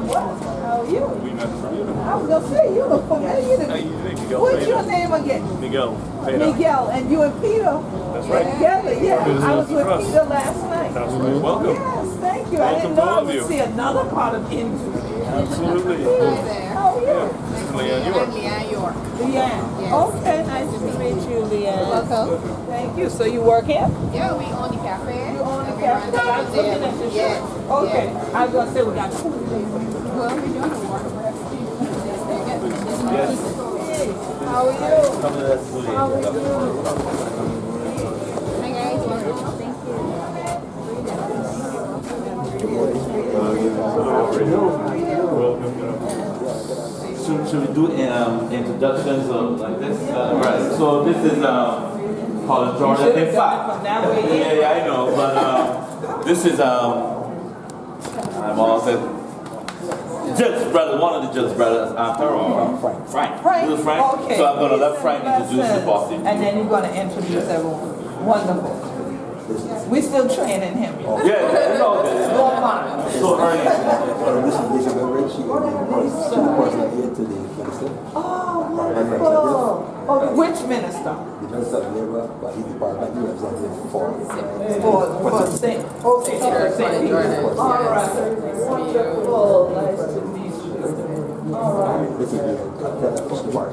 Well, how are you? We met from you. I was gonna say you look familiar to me. Miguel. What's your name again? Miguel. Miguel, and you and Peter. That's right. Together, yeah. I was with Peter last night. That's right. Welcome. Yes, thank you. I didn't Welcome know to I all of would you. see another part of India. Absolutely. Hi there. How are you? This is Leanne York. Leanne York. Leanne. Yes. Okay, nice to meet you, Leanne. Welcome. Thank you. So you work here? Yeah, we own the cafe. You own the And we cafe? run I was looking at the Yes. shirt. Okay. Yes. I was gonna say we got food today for you. Well, we're doing the water. Yes. Hey, how are you? How are you? Hi guys. Should we do introductions of like this? Right. So this is called Jordan. Should've In done fact, it from that way in. yeah, I know. But this is I'm also Judge brother, one of the Judge brothers, Frank. Frank. Little Frank. Okay. So I'm gonna let Frank introduce the boss. And then you're gonna introduce everyone. Wonderful. We still training him. Yeah, no, Don't mind. so early. This is Lisa Beverage. She's the person here to the minister. Oh, wonderful. Oh, which minister? The minister of labor, but he's the parliamentary representative for For St. Okay, St. Peter. All right. Wonderful. Nice to meet you. All right. this is the official part.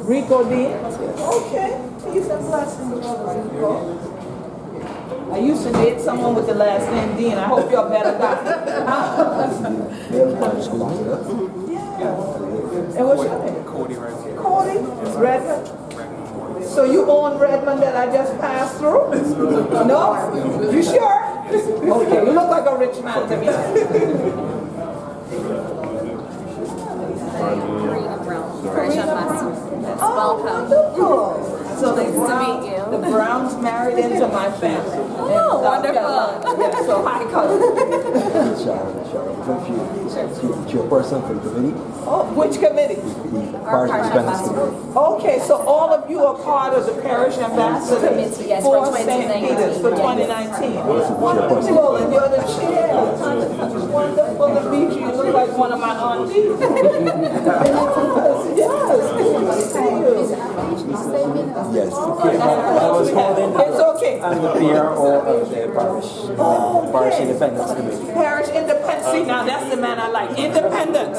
Rico Dean? Okay. Peace and blessings, brother Rico. I used to date someone with the last name Dean. I hope you're a better guy. Male primary school teacher. Yeah. And what's your name? Cody Redmond. Cody? Redmond? So you own Redmond that I just passed through? No? You sure? Okay, you look like a rich man to me. Oh, wonderful. So the Brown, the Browns married into my family. Oh, wonderful. Yeah, so hi, cousin. Sharon. She's a person for the committee. Oh, which committee? The parish expenses. Okay, so all of you are part of the parish ambassador Committee, yes, for for St. Peter's for 2019. Wonderful, and you're the chair. Wonderful to meet you. You look like one of my aunties. Yes, good to see you. Yes. It's okay. I'm the PRO of the parish. Parish Independence Committee. Parish independence. See, now that's the man I like. Independence.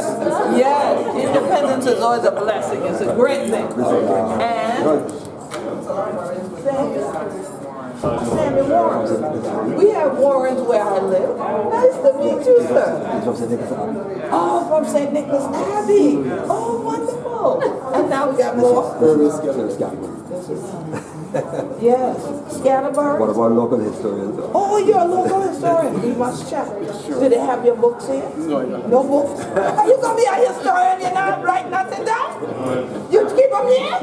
Yes, independence is always a blessing. It's a great thing. And Sammy Warren. We have Warrens where I live. Nice to meet you, sir. Oh, from St. Nicholas Abbey. Oh, wonderful. And now we got more. Yes. Scatterburg. What about local historians? Oh, you're a local historian. We must check. Do they have your books here? No books? Are you going to be a historian and not write nothing down? You keep them here?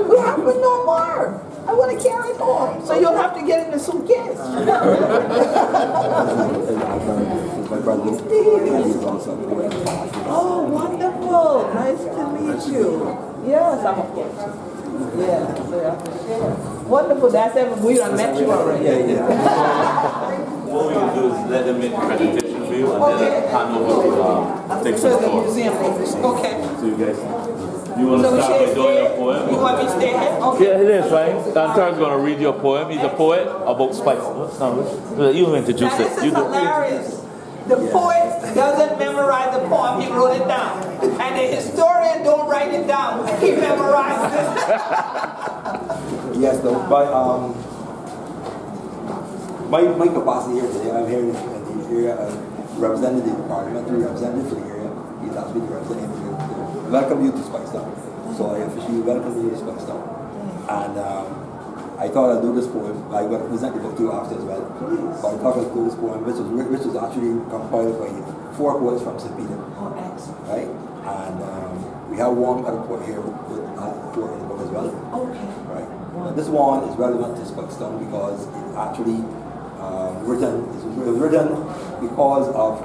We have to know more. I want to carry it home. So you'll have to get in the suitcase. My brother is also a poet. Oh, wonderful. Nice to meet you. Yes, I'm a poet. Yeah, so I have to share. Wonderful. That's everything. We done met you already. What we can do is let them make a presentation for you and then hand over to take To some the tour. museum. Okay. So you guys, you want to So we start should by doing your stay? poem? You want me to stay here? Okay. Yeah, it is fine. Dantar's going to read your poem. He's a poet about Speightstown. You introduce Now, it. this is hilarious. The poet doesn't memorize the poem, he wrote it down. And the historian don't write it down, he memorized it. Yes, though, but my capacity here today, I'm here in the area representing the parliamentary representative for the area. He's asked me to represent him to welcome you to Speightstown. So I officially welcome you to Speightstown. And I thought I'd do this poem. I'm going to present the book to you after as well. But I thought I'd do this poem, which was actually compiled by 4 poets from St. Peter. Oh, excellent. Right? And we have one other poet here with a poet in the book as well. Okay. Right. And this one is relevant to Speightstown because it actually it was written because of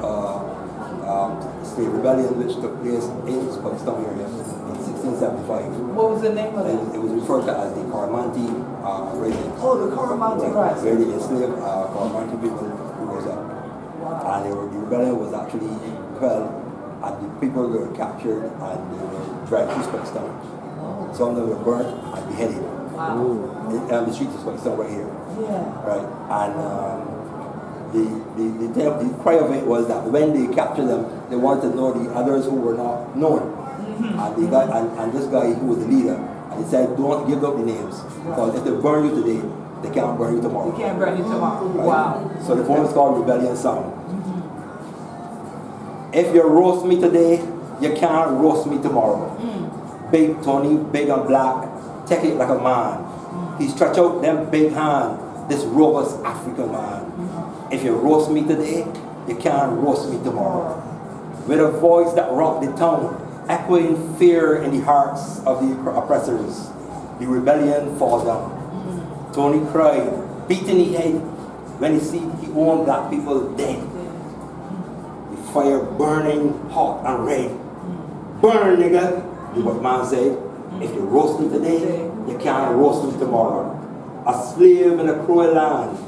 slave rebellion which took place in Speightstown area in 1675. What was the name of it? It was referred to as the Coromantee Rising. Oh, the Coromantee Rising. Where the enslaved Coromantee people who was up. And the rebellion was actually quelled, and the people were captured and they were dragged to Speightstown. Some of them were burnt and beheaded. On the streets of Speightstown right here. Right? And the cry of it was that when they captured them, they wanted to know the others who were not known. And the guy, and this guy who was the leader, and he said, don't give up the names, because if they burn you today, they can't burn you tomorrow. You can't burn you tomorrow. Right? Wow. So the poem is called Rebellion Song. If you roast me today, you can't roast me tomorrow. Big Tony, big and black, take it like a man. He stretch out them big hand, this robust African man. If you roast me today, you can't roast me tomorrow. With a voice that rocked the town, echoing fear in the hearts of the oppressors, the rebellion falls down. Tony cried, beating his head when he see his own black people dead. The fire burning hot and red. Burn, nigga, the white man said. If you roast me today, you can't roast me tomorrow. A slave in a cruel land,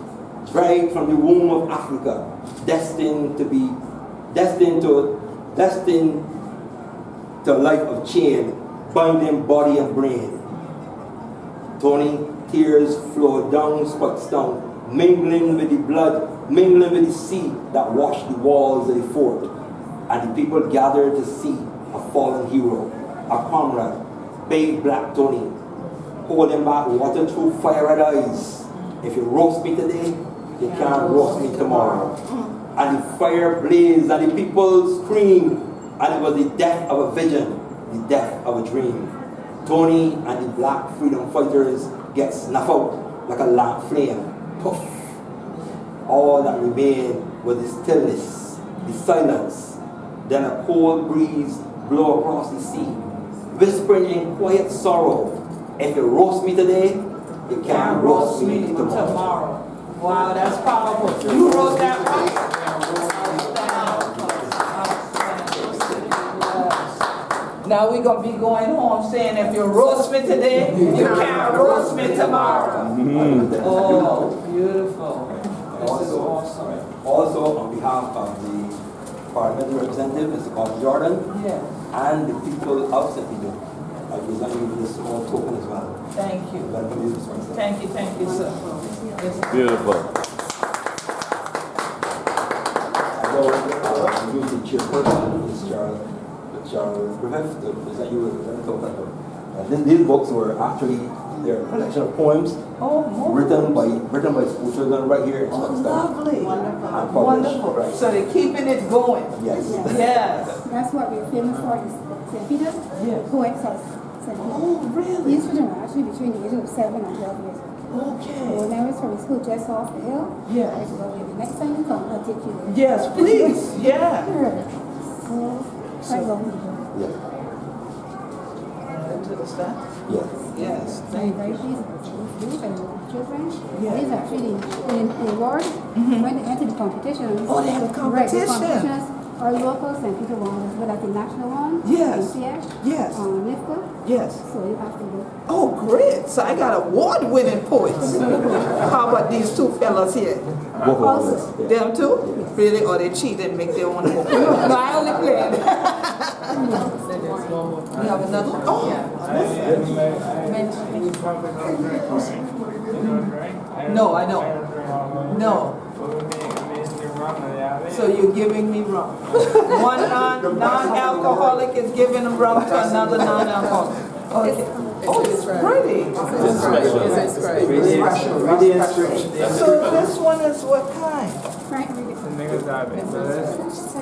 dragged from the womb of Africa, destined to a life of chain, binding body and brain. Tony, tears flowed down Speightstown, mingling with the blood, mingling with the sea that washed the walls of the fort. And the people gathered to see a fallen hero, a comrade, big black Tony, holding back water through fire red eyes. If you roast me today, you can't roast me tomorrow. And the fire blazed and the people screamed, and it was the death of a vision, the death of a dream. Tony and the black freedom fighters get snuffed out like a lamp flame. Puff. All that remained was the stillness, the silence. Then a cold breeze blew across the sea, whispering in quiet sorrow, if you roast me today, you can't roast me tomorrow. Wow, that's powerful. You wrote that one? Now we're going to be going home saying, if you roast me today, you can't roast me tomorrow. Oh, beautiful. This is awesome. Also, on behalf of the parliamentary representative, Mr. Colin Jordan, and the people of St. Peter, I present you with this small token as well. Thank you. Welcome you to Speightstown. Thank you, sir. Beautiful. Use the chairperson, Charles Griffith, to present you with a token. These books were actually their collection of poems written by school children right here in Speightstown. Lovely. And published. Wonderful. Right. So they're keeping it going. Yes. Yes. That's what we're famous for in St. Peter. Yes. Poets of St. Peter. Oh, really? These children are actually between the ages of 7 and 12 years old. Okay. When I was from school just off the hill, Yes. I said, well, the next time you come, I'll take you there. Yes, please. Yeah. So, quite lovely. Yes. To the staff? Yes. Yes. Very, very pleased with these and children. Yeah. These are actually the award when they enter the competitions. Oh, they have a Right, the competition. competitions are local St. Peter one as well as the national one. Yes. NCS, Yes. NIFCA. Yes. So you have to go. Oh, great. So I got award-winning poets. How about these two fellas here? Both of us. Yeah. Them too? Really? Or they cheat and make their own book? No, I only played. You have another one? Oh, no, I don't. No. So you're giving me rum. One non-alcoholic is giving rum to another non-alcoholic. Okay. Oh, it's pretty. It's special. So this one is what kind? Frank, read it.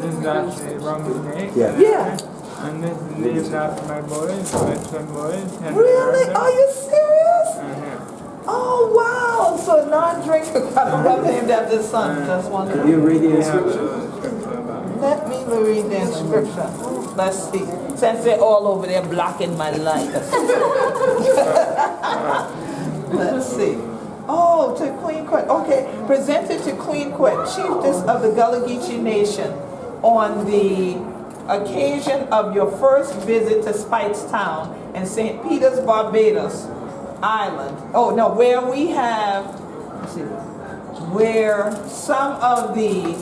This is actually rum snake. Yeah. Yeah. And this is named after my boys, my twin boys. Really? Are you serious? Oh, wow. So non-drinker got a rum named after his son. That's wonderful. Can you read the inscription? Let me read the inscription. Let's see. Since they're all over there blocking my light. Let's see. Oh, to Queen Quet. Okay. Presented to Queen Quet, chiefess of the Gullah Geechee Nation, on the occasion of your first visit to Speightstown in St. Peter's, Barbados Island. Oh, no, where we have, let's see, where some of the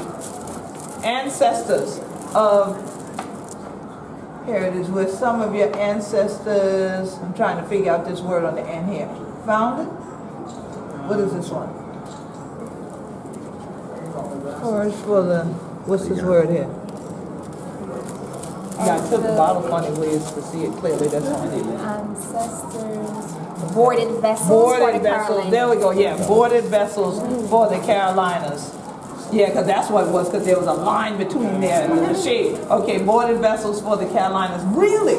ancestors of, here it is, with some of your ancestors, I'm trying to figure out this word on the end here. Found it? What is this one? First for the, what's this word here? Yeah, I took the bottle funny ways to see it clearly, that's all I need. Ancestors, boarded vessels for Boarded the vessels, Carolinas. there we go, yeah, boarded vessels for the Carolinas. Yeah, because that's what it was, because there was a line between there and the shade. Okay, boarded vessels for the Carolinas, really?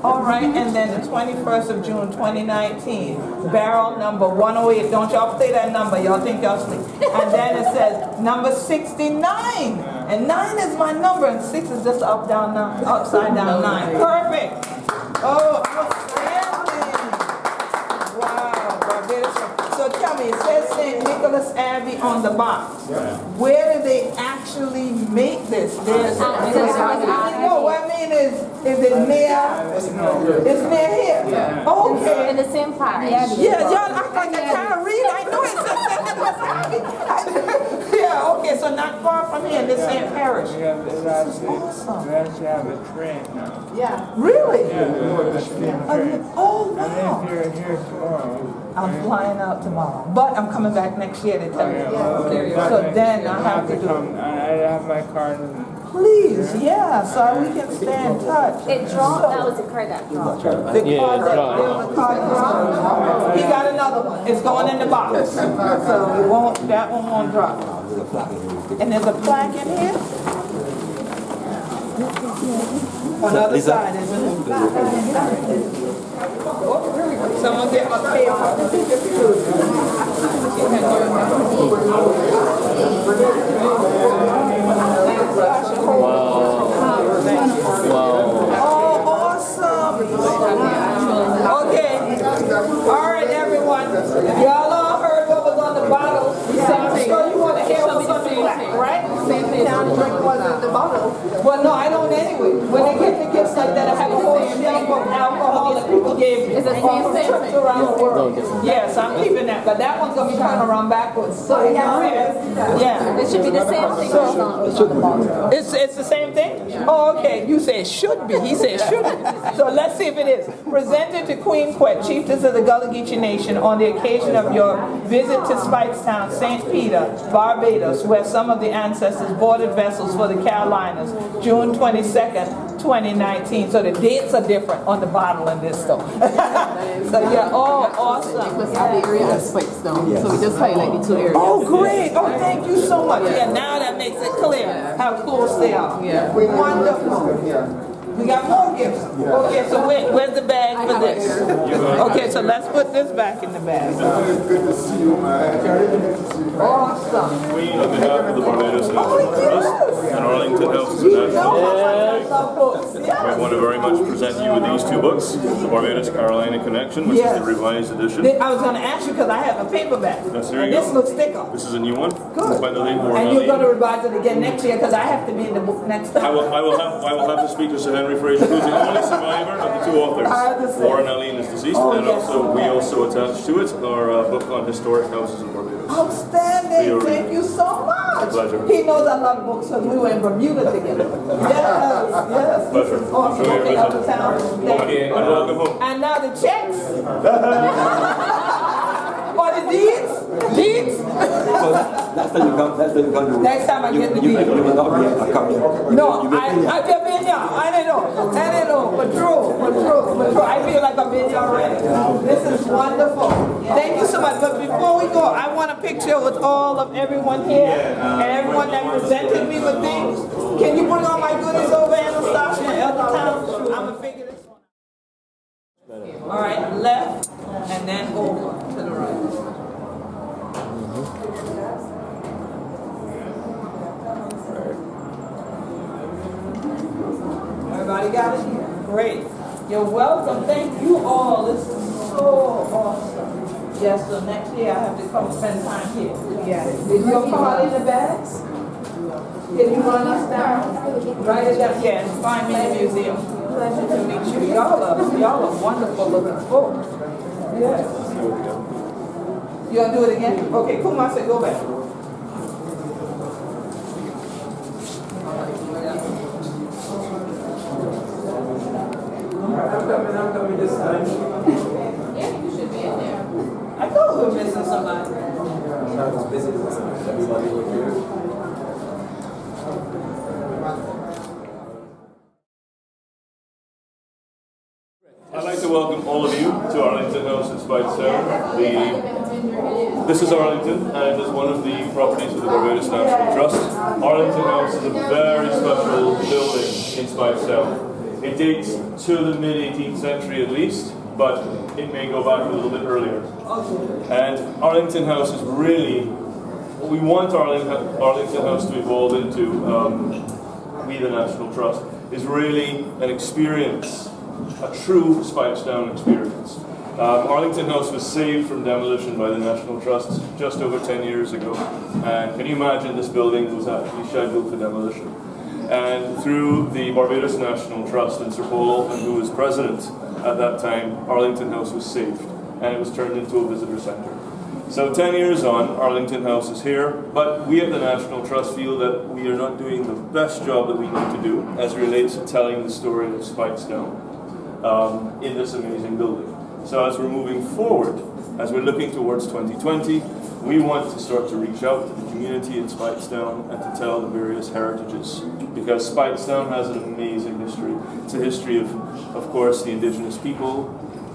All right, and then the 21st of June, 2019, barrel number 108. Don't y'all play that number, y'all think y'all sleep. And then it says number 69. And 9 is my number, and 6 is just upside down 9. Perfect. Oh, outstanding. Wow, Barbados. So tell me, it says St. Nicholas Abbey on the box. Where do they actually make this? There's, no, what I mean is it near? It's near here. Okay. In the same parish. Yeah, y'all act like I can't read. I know it says St. Nicholas Abbey. Yeah, okay, so not far from here, this same parish. We actually have a train now. Yeah. Really? Yeah, Oh, and wow. if you're here tomorrow, I'm flying out tomorrow, but I'm coming back next year to tell you. So then I have to do it. I have my card. Please, yeah, so we can stay in touch. It dropped. That was the card that dropped. The card that, there was a card drop. He got another one. It's going in the box. So it won't, that one won't drop. And there's a plaque in here? On the other side, isn't it? Someone get my paper. Oh, awesome. Okay. All right, everyone. Y'all all heard what was on the bottle. So I'm sure you want to hear what's on the black, right? Same thing. Drink what's in the bottle. Well, no, I don't anyway. When they get the gifts like that, I have a whole shelf of alcohol that people gave me. Is it trips around the world? Yes, I'm keeping that. But that one's going to be turned around backwards. So you can read it. Yeah. It should be the same thing. It's the same thing? Oh, okay. You say it should be. He said it should be. So let's see if it is. Presented to Queen Quet, chieftains of the Gullah Geechee Nation, on the occasion of your visit to Speightstown, St. Peter, Barbados, where some of the ancestors boarded vessels for the Carolinas, June 22nd, 2019. So the dates are different on the bottle in this though. So yeah, oh, awesome. The area of Speightstown, so we just highlight the two areas. Oh, great. Oh, thank you so much. Yeah, now that makes it clear how close they are. Yeah. Wonderful. We got more gifts. Okay, so where's the bag for this? Okay, so let's put this back in the bag. Good to see you, man. Awesome. Queen, on behalf of the Barbados National Trust and Arlington House You know International, how much I love books. we Yes. want to very much present you with these two books, The Barbados Carolina Connection, which Yes. is the revised edition. I was going to ask you because I have a paperback. Yes, there And you this go. looks thicker. This is a new one. Good. By the late And you're going to revise it again next year because I have to be in the book next time. I will have to speak to Sir Henry Fraser, who's the only survivor of the two authors. I understand. Warren Allen is deceased, Oh, and yes. we also attached to it our book on historic houses in Barbados. Outstanding. Thank you so much. Pleasure. He knows I love books because we were in Bermuda together. Yes. Pleasure. Awesome. Enjoy your Okay, out visit. of town. Thank Okay, you. and welcome home. And now the checks. Or the deeds. Deeds. So that's when you come to Next time I get the deed. You will not be a come here. No, I've been here. I don't know. But true. I feel like I've been here already. This is wonderful. Thank you so much. But before we go, I want a picture with all of everyone here and everyone that presented me with things. Can you bring all my goodies over, Anastasia, and Elder Town? I'm gonna figure this one out. All right, left and then over to the right. Everybody got it? Great. You're welcome. Thank you all. This is so awesome. Yes, so next year I have to come spend time here. Yeah. Is your card in the bags? Can you run us down? Write it down. Yeah, and find me in the museum. Pleasure to meet you. Y'all are wonderful looking folks. Yes. You gonna do it again? Okay, Kumar said go back. I'm coming this time. Yeah, you should be in there. I thought we were missing somebody. I was busy with everybody was here. I'd like to welcome all of you to Arlington House in Speightstown. This is Arlington, and it is one of the properties of the Barbados National Trust. Arlington House is a very special building in Speightstown. It dates to the mid-18th century at least, but it may go back a little bit earlier. And Arlington House is really, what we want Arlington House to evolve into, we the National Trust, is really an experience, a true Speightstown experience. Arlington House was saved from demolition by the National Trust just over 10 years ago. And can you imagine, this building was actually scheduled for demolition. And through the Barbados National Trust and Sir Paul Altman, who was president at that time, Arlington House was saved and it was turned into a visitor centre. So 10 years on, Arlington House is here, but we at the National Trust feel that we are not doing the best job that we need to do as it relates to telling the story of Speightstown in this amazing building. So as we're moving forward, as we're looking towards 2020, we want to start to reach out to the community in Speightstown and to tell the various heritages. Because Speightstown has an amazing history. It's a history of course, the indigenous people,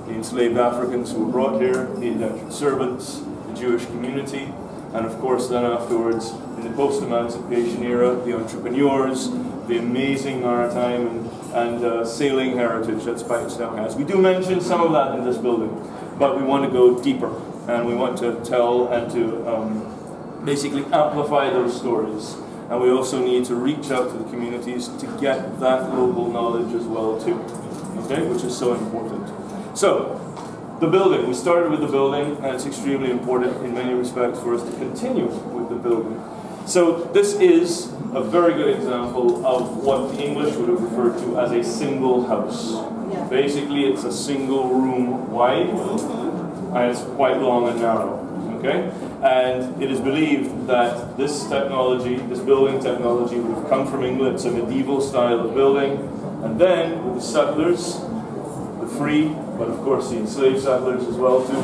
the enslaved Africans who were brought here, the indentured servants, the Jewish community, and of course then afterwards, in the post-emancipation era, the entrepreneurs, the amazing maritime and sailing heritage that Speightstown has. We do mention some of that in this building, but we want to go deeper, and we want to tell and to basically amplify those stories. And we also need to reach out to the communities to get that local knowledge as well too, okay, which is so important. So, the building, we started with the building, and it's extremely important in many respects for us to continue with the building. So this is a very good example of what the English would have referred to as a single house. Yeah. Basically, it's a single room wide, and it's quite long and narrow, okay? And it is believed that this technology, this building technology, would have come from England. It's a medieval style of building, and then with the settlers, the free, but of course the enslaved settlers as well too,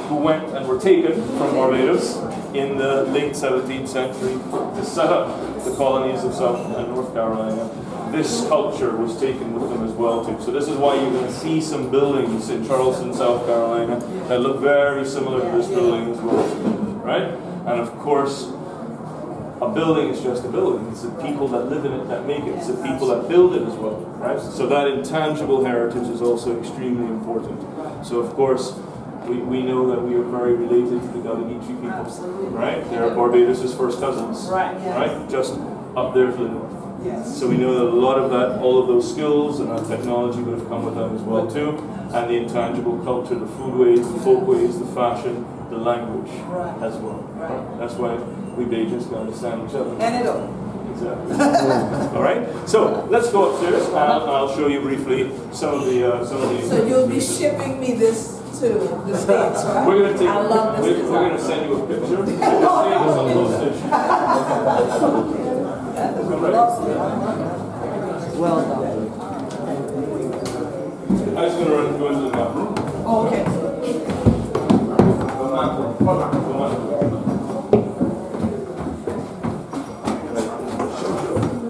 who went and were taken from Barbados in the late 17th century to set up the colonies of South and North Carolina. This culture was taken with them as well too. So this is why you're going to see some buildings in Charleston, South Carolina that look very similar to this building as well, right? And of course, a building is just a building. It's the people that live in it that make it. It's the people that build it as well, right? So that intangible heritage is also extremely important. So of course, we know that we are very related to the Gullah Geechee people, right? They're Barbados' first cousins, right? Just up there to the north. Yes. So we know that a lot of that, all of those skills and that technology would have come with them as well too, and the intangible culture, the foodways, the folkways, the fashion, the language as well. Right. That's why we Bajans can understand each other. And it'll. Exactly. All right. So let's go upstairs, and I'll show you briefly some of the. So you'll be shipping me this to the States, right? We're gonna take. I love this. We're gonna send you a picture. We're gonna save this on postage. Well done. I'm just gonna go into the map room. Oh, okay. The map room.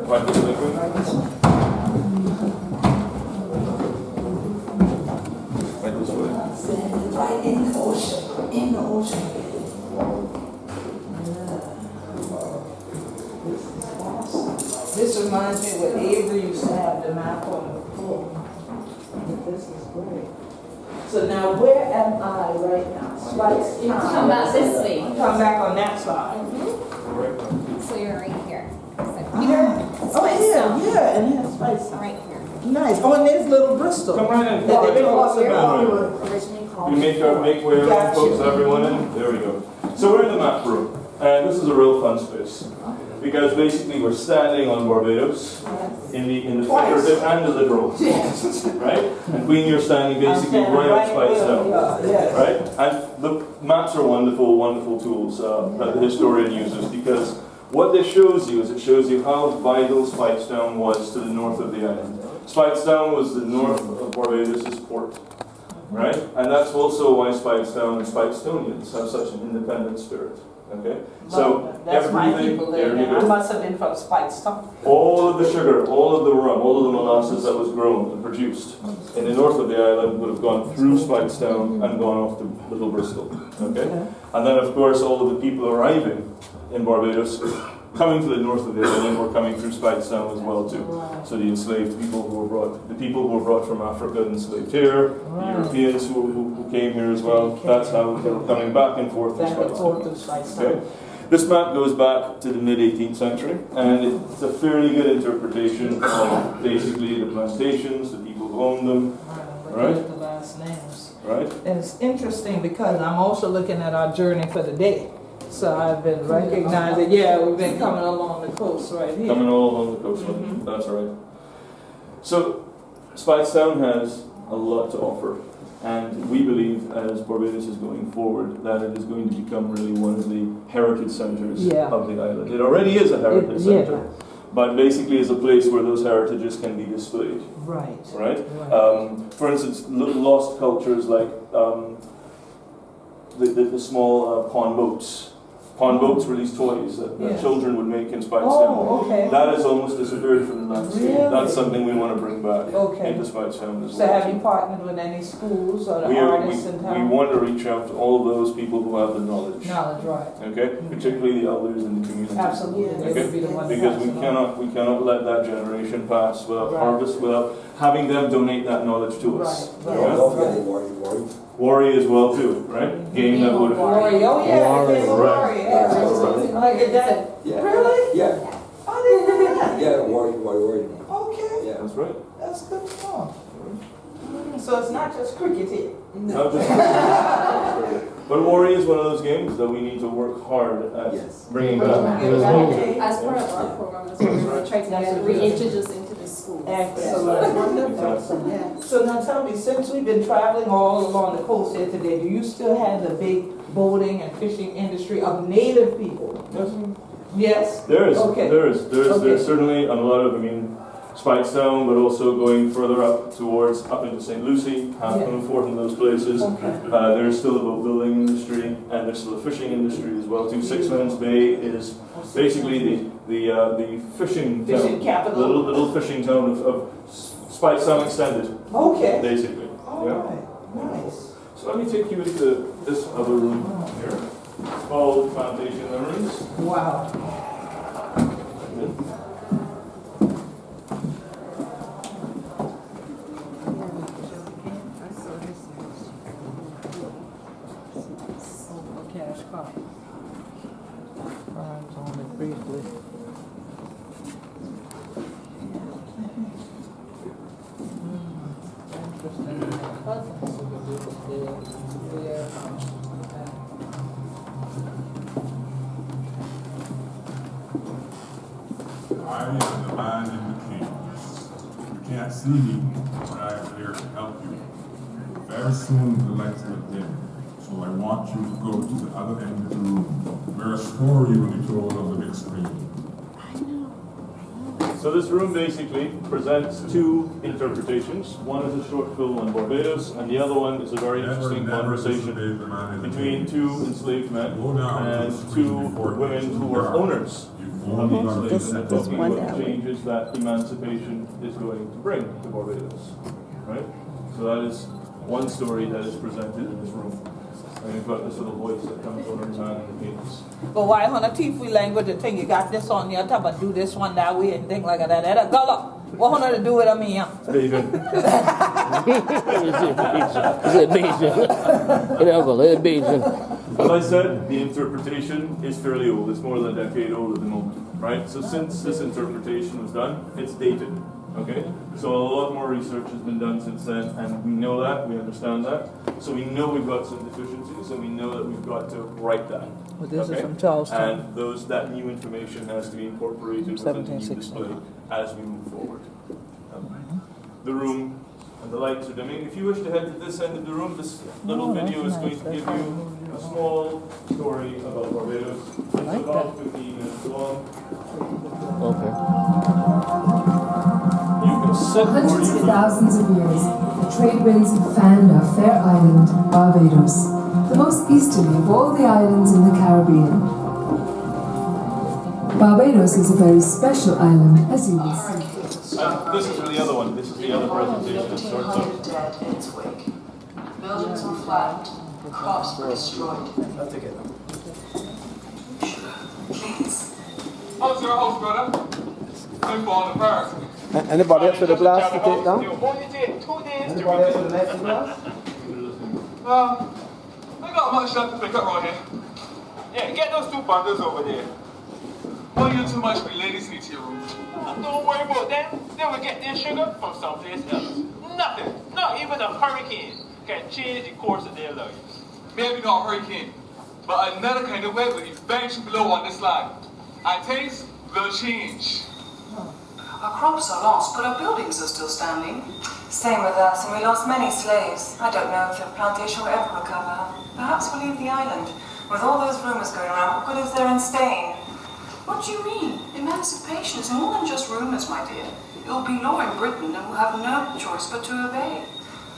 Right this way. Right this way. Right in the ocean. In the ocean. This reminds me what Avery used to have the map on the floor. This is great. So now where am I right now? Speightstown. Come back this way. Come back on that side. So you're right here. So Peter, Oh yeah, and here's Speightstown. right here. Nice. Oh, and there's Little Bristol. Come right in. That they told us Right. about. You make way around, Gotcha. folks, everyone in. There we go. So we're in the map room, and this is a real fun space. Because basically we're standing on Barbados in the figurative and the literal, Yes. right? And Queen, you're standing basically right on Speightstown, Yes. right? And the maps are wonderful, wonderful tools that the historian uses, because what this shows you is it shows you how vital Speightstown was to the north of the island. Speightstown was the north of Barbados' port, right? And that's also why Speightstown and Speightstonians have such an independent spirit. Okay, so that's my everything, people there there. you I go. must have been from Speightstown. All of the sugar, all of the rum, all of the molasses that was grown and produced in the north of the island would have gone through Speightstown and gone off to Little Bristol. Okay, and then of course all of the people arriving in Barbados, coming to the north of the island, were coming through Speightstown as well too. So the enslaved people who were brought, the people who were brought from Africa and enslaved here, the Europeans who came here as well. That's how they were coming back and forth to Speightstown. Okay. This map goes back to the mid-18th century, and it's a fairly good interpretation of basically the plantations, the people who owned them, right? The last names. Right? And it's interesting because I'm also looking at our journey for the day. So I've been recognizing, we've been coming along the coast right here. Coming all along the coast, that's right. So, Speightstown has a lot to offer, and we believe as Barbados is going forward that it is going to become really one of the heritage centres of the island. It already is a heritage centre, but basically is a place where those heritages can be displayed. Right. Right? For instance, lost cultures like the small pawn boats. Pawn boats were these toys that children would make in Speightstown. That has almost disappeared from the landscape. Really? That's something we want to bring back into Speightstown as well. So have you partnered with any schools or the artists in town? We want to reach out to all of those people who have the knowledge. Knowledge, right. Okay? Particularly the elders in the community. Absolutely. They would be the ones Because we cannot let that generation pass without harvest, without having them donate that knowledge to us. Right. Yeah? Don't forget Worry. Worry as well too, right? Game that would have. Worry, oh yeah, Right. Worry. Look at that. Yeah. Really? Yeah. I didn't know that. Yeah, worry. Okay. Yeah. That's right. That's good stuff. So it's not just cricket here. Not just but Worry is one of those games that we need to work hard at bringing back. As part of our program as well, we're trying to reintroduce into the school. Excellent. Wonderful. Yeah. So now tell me, since we've been traveling all along the coast here today, do you still have the big boating and fishing industry of native people? Yes. Yes? There is. Okay. There's certainly a lot of, Speightstown, but also going further up into St. Lucie, Hampton, Fort, and those places. There's still a boat building industry, and there's still a fishing industry as well too. Sixpence Bay is basically the fishing town, capital. little fishing town of Speightstown extended. Okay. Basically. Nice. So let me take you into this other room here. It's called Plantation Memories. Wow. Cash crop. Only briefly. I am the man in the caves. You can't see me, but I am here to help you. Very soon the lights will dim, so I want you to go to the other end of the room, where a story will be told on the big screen. So this room basically presents two interpretations. One is a short film on Barbados, and the other one is a very interesting conversation between two enslaved men and two women who were owners of the enslaved men, talking about the changes that emancipation is going to bring to Barbados. Right? So that is one story that is presented in this room. And you've got this little voice that comes on every time in the pages. But why on a Tifu language and thing you got this on your top and do this one that way and thing like that? That Gullah. What on to do with me? Bajan. As I said, the interpretation is fairly old. It's more than a decade old at the moment, right? So since this interpretation was done, it's dated. Okay, so a lot more research has been done since then, and we know that, we understand that. So we know we've got some deficiencies, and we know that we've got to right that. Well, this is from Charleston. And that new information has to be incorporated within the new display as we move forward. The room and the lights are dimming. If you wish to head to this end of the room, this little video is going to give you a small story about Barbados. It's about 15 minutes long. Okay. You can sit where Hundreds you of thousands of years, the trade winds have fanned our fair island, Barbados, the most easterly of all the islands in the Caribbean. Barbados is a very special island, as you will see. This is for the other one. This is the other presentation of sorts of. Dead in its wake. Buildings were flattened, crops were destroyed. I'll take it. Please. How's your house, brother? I'm falling apart. Anybody else with a glass to take down? Only take 2 days to Anybody else with a nice glass? I got much left to pick up right here. Yeah, get those 2 bundles over there. Why you too much for ladies need to your room? Don't worry about them. They will get their sugar from someplace else. Nothing, not even a hurricane, can change the course of their lives. Maybe not a hurricane, but another kind of weather will eventually blow on this land. And things will change. Our crops are lost, but our buildings are still standing. Same with us, and we lost many slaves. I don't know if the plantation will ever recover. Perhaps we'll leave the island. With all those rumors going around, what good is there in staying? What do you mean? Emancipation is more than just rumors, my dear. It will be law in Britain, and we'll have no choice but to obey.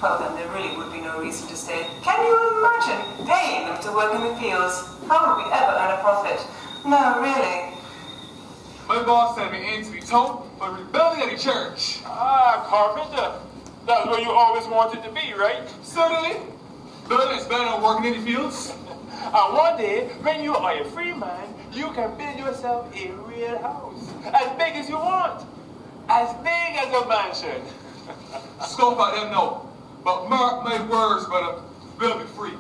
Well, then there really would be no reason to stay. Can you imagine paying them to work in the fields? How would we ever earn a profit? No, really. My boss sent me into the town for rebuilding the church. Ah, carpenter. That's where you always wanted to be, right? Certainly. Building is better than working in the fields. And one day, when you are a free man, you can build yourself a real house. As big as you want. As big as a mansion. Scope out them no. But mark my words, brother, we'll be free.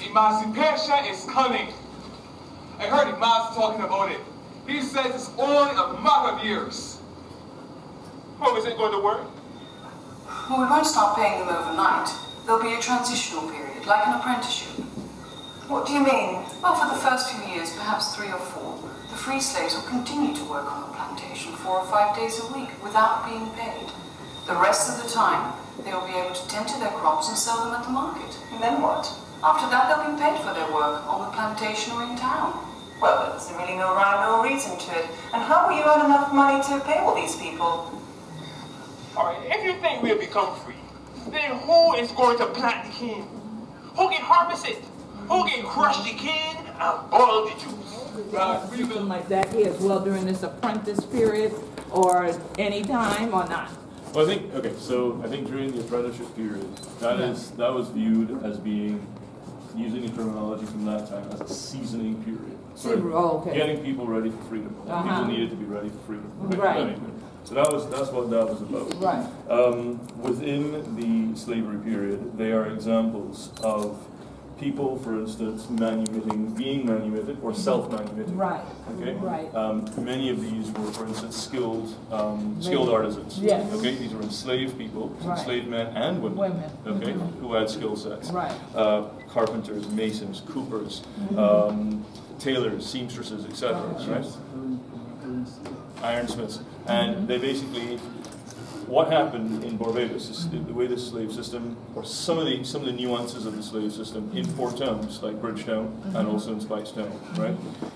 Emancipation is coming. I heard the master talking about it. He says it's only a matter of years. How is it going to work? Well, we won't start paying them overnight. There'll be a transitional period, like an apprenticeship. What do you mean? Well, for the first few years, perhaps 3 or 4, the free slaves will continue to work on the plantation 4 or 5 days a week without being paid. The rest of the time, they will be able to tend to their crops and sell them at the market. And then what? After that, they'll be paid for their work on the plantation or in town. Well, there's really no rhyme, no reason to it. And how will you earn enough money to pay all these people? Alright, if you think we'll become free, then who is going to plant the cane? Who can harvest it? Who can crush the cane and boil the juice? Something like that here as well during this apprentice period or any time or not? Well, I think during the apprenticeship period, that was viewed as being, using the terminology from that time, as a seasoning period. Getting people ready for freedom. People needed to be ready for freedom. Right. So that's what that was about. Right. Within the slavery period, they are examples of people, for instance, being manumitted or self-manumitted. Right. Okay. Right. Many of these were, for instance, skilled artisans. Yes. Okay. These were enslaved people, enslaved men and women. Okay. Who had skill sets. Right. Carpenters, masons, coopers, tailors, seamstresses, etc. Right. Ironsmiths, and they basically. What happened in Barbados is the way the slave system, or some of the nuances of the slave system in poor towns like Bridgetown and also in Speightstown, right?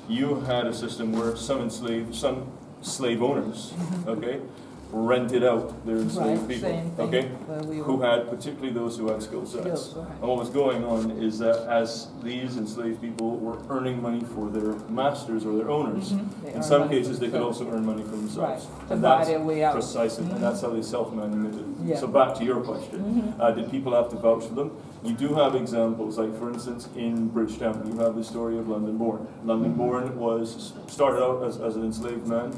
You had a system where some slave owners, okay, rented out their enslaved people, okay, who had, particularly those who had skill sets. And what was going on is that as these enslaved people were earning money for their masters or their owners, in some cases they could also earn money for themselves. To buy their way out. Precisely, and that's how they self-manumitted. So back to your question, did people have to vouch for them? You do have examples, like for instance in Bridgetown, you have the story of London Bourne. London Bourne started out as an enslaved man,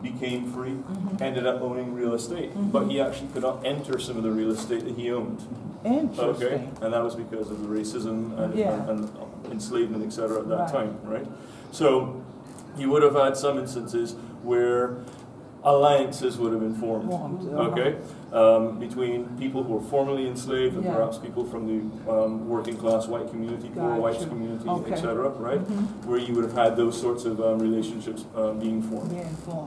became free, ended up owning real estate, but he actually could not enter some of the real estate that he owned. Interesting. Okay, and that was because of the racism and enslavement, etc. at that time, right? So you would have had some instances where alliances would have been formed, okay, between people who were formerly enslaved and perhaps people from the working class white community, poor whites community, etc., right? Where you would have had those sorts of relationships being formed.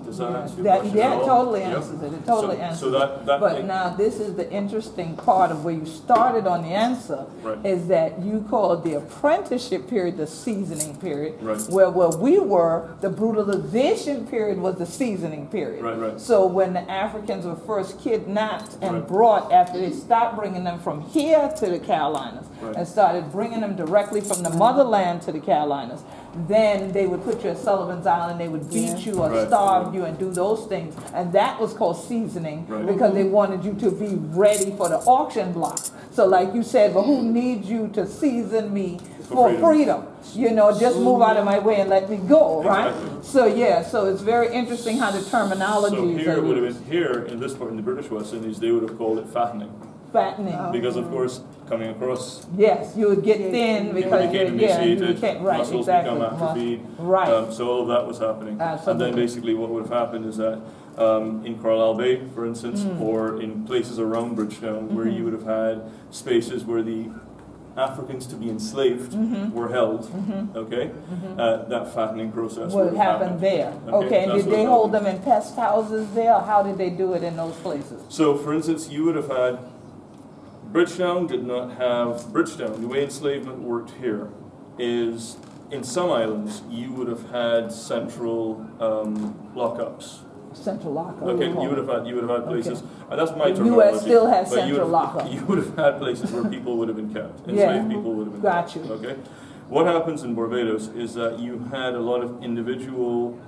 Does that answer your question? Yeah, it totally answers it. It totally answers so that but now this is the interesting part of where you started on the answer, is that you called the apprenticeship period the seasoning period, where we were, the brutalization period was the seasoning period. So when the Africans were first kidnapped and brought, after they stopped bringing them from here to the Carolinas and started bringing them directly from the motherland to the Carolinas, then they would put you at Sullivan's Island, they would beat you or starve you and do those things. And that was called seasoning because they wanted you to be ready for the auction block. So like you said, well, who needs you to season me for freedom? You know, just move out of my way and let me go, right? So yeah, so it's very interesting how the terminology. So here it would have been, here in this part, in the British West Indies, they would have called it fattening. Fattening. Because of course, coming across. Yes, you would get thin because you became emaciated, muscles become exactly. atrophied. So all of that was happening. And then basically what would have happened is that in Carlisle Bay, for instance, or in places around Bridgetown, where you would have had spaces where the Africans to be enslaved were held, okay? That fattening process would have happened there. Okay, and did they hold them in pest houses there, or how did they do it in those places? So, for instance, you would have had, Bridgetown did not have, Bridgetown, the way enslavement worked here is, in some islands, you would have had central lockups. Central lockup. Okay, you would have had places. That's my terminology. The U.S. still has central lockup. You would have had places where people would have been kept. Enslaved people would have been kept. Okay. What happens in Barbados is that you had a lot of individual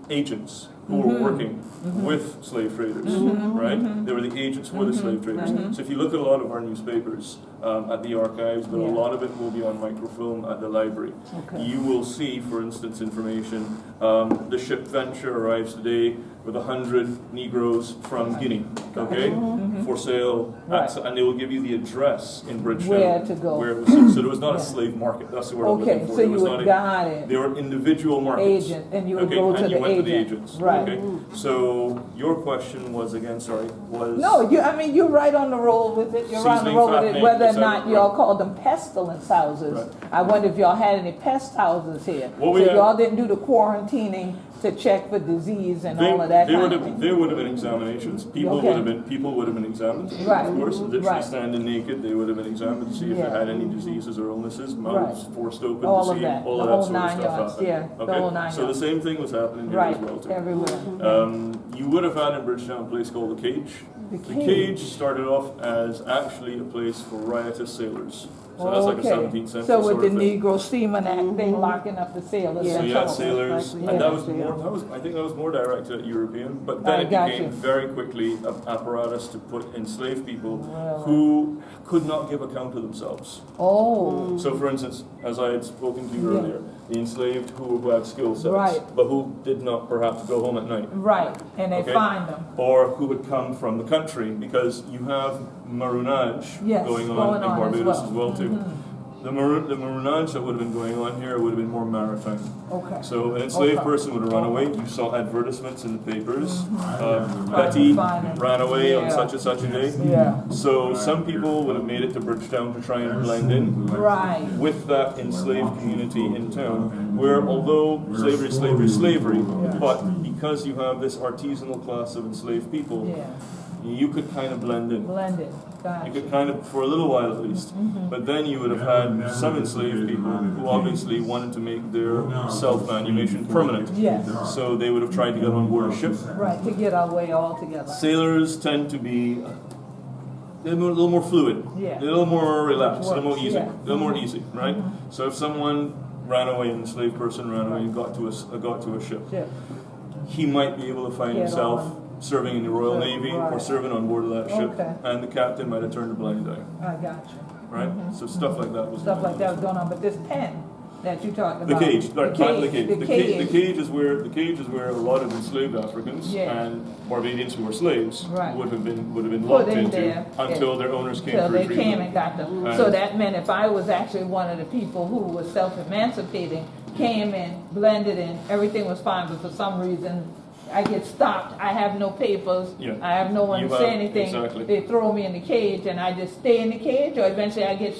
agents who were working with slave traders, right? They were the agents for the slave traders. So if you look at a lot of our newspapers at the archives, but a lot of it will be on microfilm at the library. You will see, for instance, information, the ship Venture arrives today with 100 Negroes from Guinea, okay, for sale, and they will give you the address in Bridgetown. Where to go. Where it was, so there was not a slave market, that's the word I'm looking for. So you would got it. They were individual markets. Agent, and you would go to the agents. Right. Okay. So your question was again, was no, I mean you're right on the roll with it. You're right on the roll with it. Whether or not y'all called them pestilence houses. I wonder if y'all had any pest houses here. So y'all didn't do the quarantining to check for disease and all of that kind of thing. There would have been examinations. People would have been examined. Right. Of course, literally standing naked, they would have been examined to see if they had any diseases or illnesses. Mouths forced open to see all of that sort of stuff happen. The whole 9 yards. So the same thing was happening here as well too. Everywhere. You would have had in Bridgetown a place called the Cage. The Cage started off as actually a place for riotous sailors. So that's like a 17th century So with sort the of thing. Negro Seaman Act, they locking up the sailors. So you had sailors, and that was more. I think that was more directed at European, but then it became very quickly an apparatus to put enslaved people who could not give account of themselves. So, for instance, as I had spoken to you earlier, the enslaved who had skill sets, but who did not perhaps go home at night. Right, and they find them. Or who would come from the country, because you have maroonage going on in Barbados as well too. The maroonage that would have been going on here would have been more maritime. So an enslaved person would have run away. You saw advertisements in the papers. Betty ran away on such and such a day. So some people would have made it to Bridgetown to try and blend in with that enslaved community in town, where although slavery is slavery, but because you have this artisanal class of enslaved people, you could kind of blend in. You could kind of, for a little while at least. But then you would have had some enslaved people who obviously wanted to make their self-manumission permanent. So they would have tried to get on board a ship. Right, to get our way all together. Sailors tend to be a little more fluid, a little more relaxed, a little more easy, right? So if someone ran away, an enslaved person ran away and got to a ship, he might be able to find himself serving in the Royal Navy or serving on board of that ship, and the captain might have turned a blind eye. I got you. Right? So stuff like that was going on. But this pen that you talked about, the cage is where a lot of enslaved Africans and Barbadians who were slaves would have been locked into until their owners came to retrieve them. They came and got them. So that meant if I was actually one of the people who was self-emancipating, came in, blended in, everything was fine, but for some reason I get stopped. I have no papers. Yeah. I have no one to say anything. Exactly. They throw me in the cage, and I just stay in the cage, or eventually I get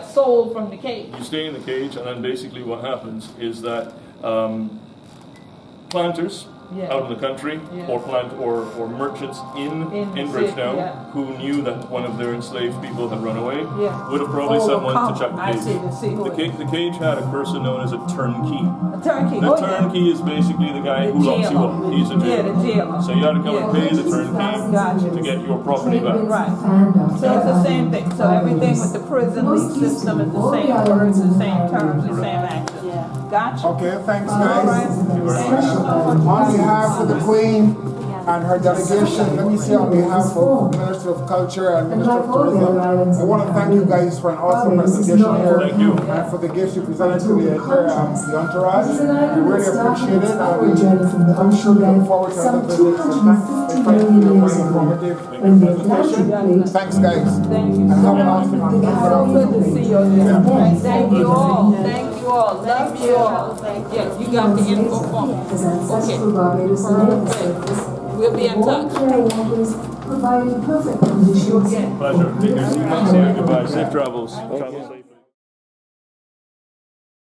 sold from the cage. You stay in the cage, and then basically what happens is that planters out in the country, or merchants in Bridgetown, who knew that one of their enslaved people had run away, would have probably sent one to check the cage. The cage had a person known as a turnkey. A turnkey. The turnkey is basically the guy who locks you up. He's a jailer. The jailer. So you had to come and pay the turnkey to get your property back. Right. So it's the same thing. So everything with the prison lease system is the same words, the same terms, the same action. Gotcha. Okay, thanks guys. On behalf of the Queen and her delegation, let me say on behalf of Minister of Culture and Minister of Tourism, I want to thank you guys for an awesome presentation here. Thank you. And for the gifts you presented to the entourage. We really appreciate it. I'm sure we look forward to other visits. And thanks for your very informative presentation. Thanks guys. Thank you. And have an awesome one. So good to see you again. Thank you all. Thank you all. Love you all. Yes, you got the info form. Okay. Perfect. We'll be in touch. Providing perfect conditions. Pleasure. Take care. See you. Goodbye. Safe travels. Travel safe.